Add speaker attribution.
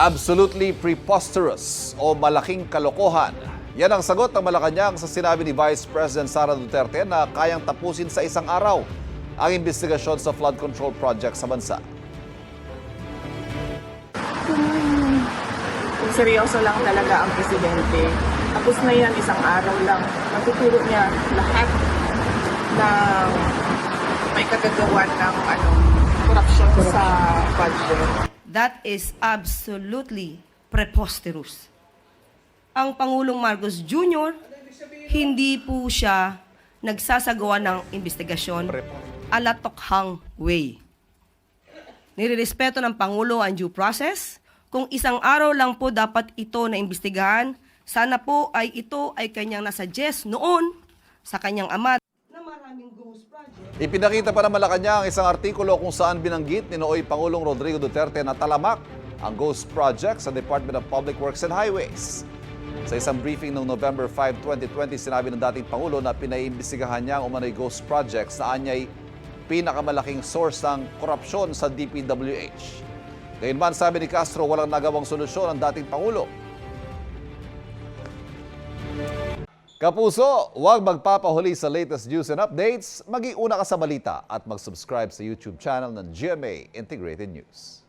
Speaker 1: Absolutely preposterous o malaking kalokohan. Yan ang sagot ng Malacanang sa sinabi ni Vice President Sara Duterte na kayang tapusin sa isang araw ang investigasyon sa flood control project sa bansa.
Speaker 2: Kung seryoso lang talaga ang presidente, tapos na yan isang araw lang. Natuturo niya lahat ng may kagagawan ng korupsyon sa budget.
Speaker 3: That is absolutely preposterous. Ang Pangulong Marcos Jr., hindi po siya nagsasagawa ng investigasyon ala tokhang way. Nirerespeto ng Pangulo ang due process. Kung isang araw lang po dapat ito na imbestigahan, sana po ay ito ay kanyang nasuggest noon sa kanyang ama na maraming ghost project.
Speaker 1: Ipinakita pa ng Malacanang ang isang artikulo kung saan binanggit ni Nooy Pangulong Rodrigo Duterte na talamak ang ghost project sa Department of Public Works and Highways. Sa isang briefing noong November 5, 2020, sinabi ng dating Pangulo na pinaiimbestigahan niya ang umano'y ghost projects na anya'y pinakamalaking source ng korupsyon sa DPWH. Gayunman, sabi ni Castro, walang nagawang solusyon ang dating Pangulo. Kapuso, huwag magpapahuli sa latest news and updates. Mag-iuna ka sa balita at mag-subscribe sa YouTube channel ng GMA Integrated News.